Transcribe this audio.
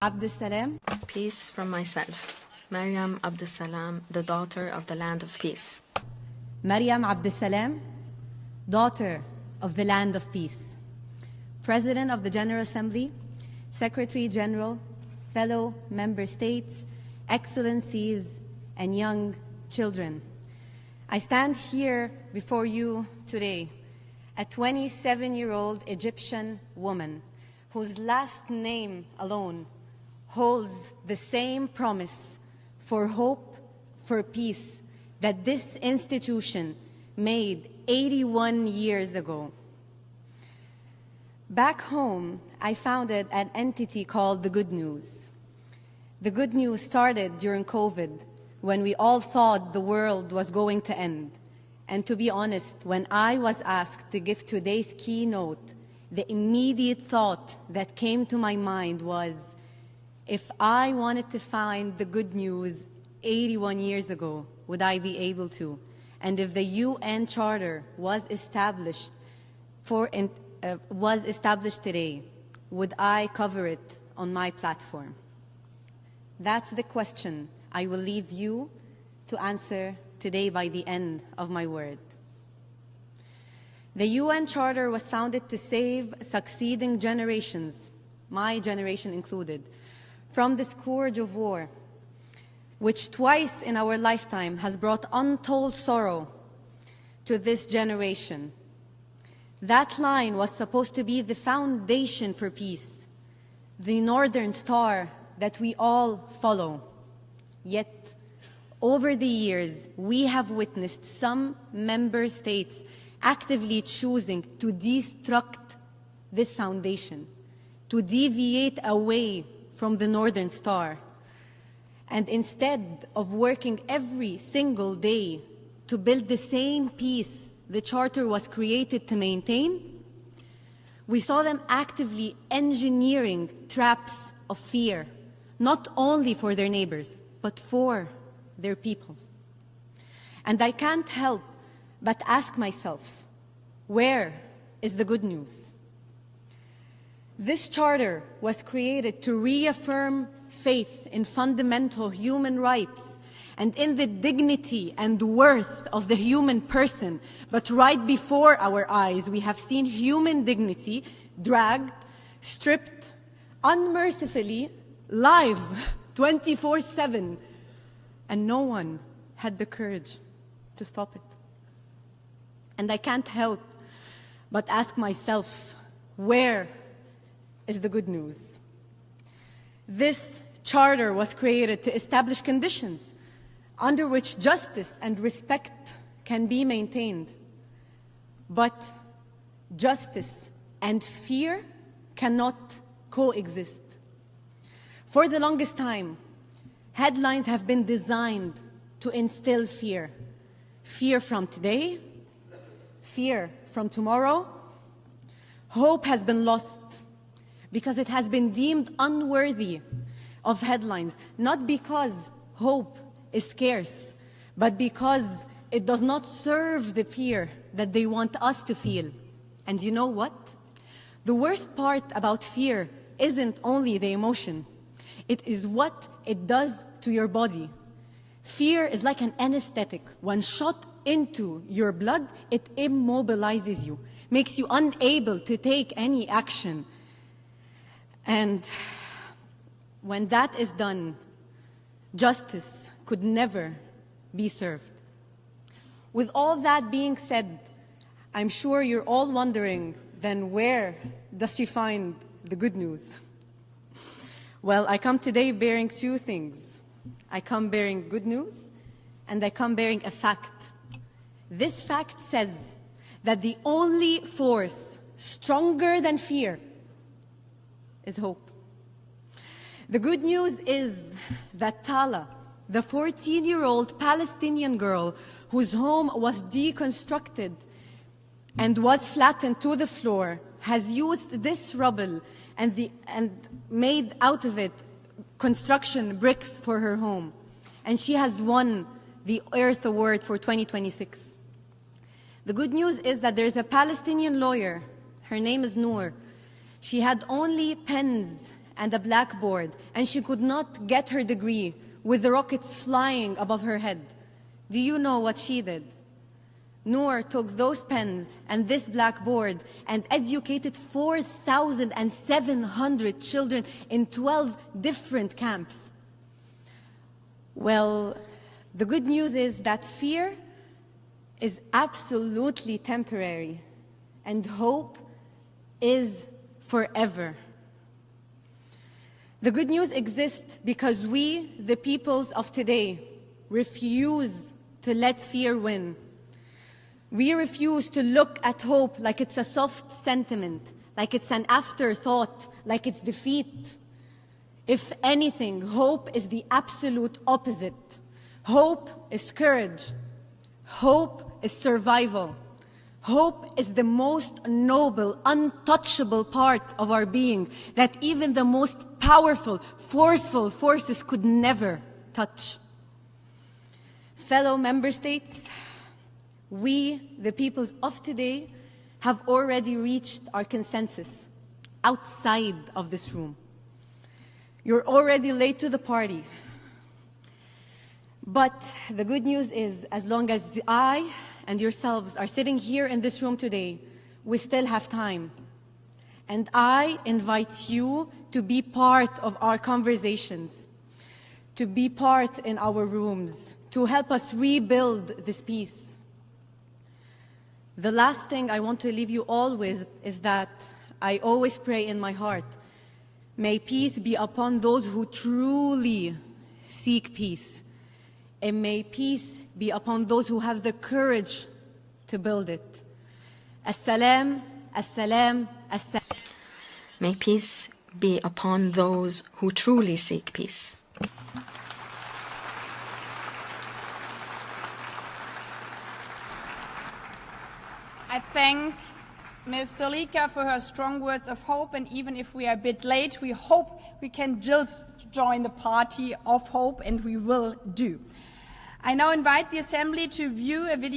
Abdussalam. Peace from myself. Maryam Abdussalam, the daughter of the land of peace. Maryam Abdussalam, daughter of the land of peace. President of the General Assembly, Secretary General, fellow member states, excellencies, and young children. I stand here before you today, a 27-year-old Egyptian woman whose last name alone holds the same promise for hope, for peace, that this institution made 81 years ago. Back home, I founded an entity called The Good News. The Good News started during COVID, when we all thought the world was going to end. And to be honest, when I was asked to give today's keynote, the immediate thought that came to my mind was, if I wanted to find the good news 81 years ago, would I be able to? And if the UN Charter was established today, would I cover it on my platform? That's the question I will leave you to answer today by the end of my word. The UN Charter was founded to save succeeding generations, my generation included, from the scourge of war, which twice in our lifetime has brought untold sorrow to this generation. That line was supposed to be the foundation for peace, the northern star that we all follow. Yet, over the years, we have witnessed some member states actively choosing to destruct this foundation, to deviate away from the Northern Star. And instead of working every single day to build the same peace the Charter was created to maintain, we saw them actively engineering traps of fear, not only for their neighbors, but for their people. And I can't help but ask myself, where is the good news? This charter was created to reaffirm faith in fundamental human rights and in the dignity and worth of the human person. But right before our eyes, we have seen human dignity dragged, stripped, unmercifully, live, 24/7. And no one had the courage to stop it. And I can't help but ask myself, where is the good news? This charter was created to establish conditions under which justice and respect can be maintained. But justice and fear cannot coexist. For the longest time, headlines have been designed to instill fear. Fear from today, fear from tomorrow. Hope has been lost because it has been deemed unworthy of headlines, not because hope is scarce, but because it does not serve the fear that they want us to feel. And you know what? The worst part about fear isn't only the emotion. It is what it does to your body. Fear is like an anesthetic. When shot into your blood, it immobilizes you, makes you unable to take any action. And when that is done, justice could never be served. With all that being said, I'm sure you're all wondering, then where does she find the good news? Well, I come today bearing two things. I come bearing good news, and I come bearing a fact. This fact says that the only force stronger than fear is hope. The good news is that Tala, the 14-year-old Palestinian girl whose home was deconstructed and was flattened to the floor, has used this rubble and made out of it construction bricks for her home. And she has won the Earth Award for 2026. The good news is that there's a Palestinian lawyer. Her name is Noor. She had only pens and a blackboard, and she could not get her degree with the rockets flying above her head. Do you know what she did? Noor took those pens and this blackboard and educated 4,700 children in 12 different camps. Well, the good news is that fear is absolutely temporary, and hope is forever. The good news exists because we, the peoples of today, refuse to let fear win. We refuse to look at hope like it's a soft sentiment, like it's an afterthought, like it's defeat. If anything, hope is the absolute opposite. Hope is courage. Hope is survival. Hope is the most noble, untouchable part of our being that even the most powerful, forceful forces could never touch. Fellow member states, we, the peoples of today, have already reached our consensus outside of this room. You're already late to the party. But the good news is, as long as I and yourselves are sitting here in this room today, we still have time. And I invite you to be part of our conversations, to be part in our rooms, to help us rebuild this peace. The last thing I want to leave you all with is that I always pray in my heart, may peace be upon those who truly seek peace. And may peace be upon those who have the courage to build it. As-salam, as-salam, as-salam. May peace be upon those who truly seek peace. I thank Ms. Sوليكا for her strong words of hope, and even if we are a bit late, we hope we can just join the party of hope, and we will do. I now invite the Assembly to view a video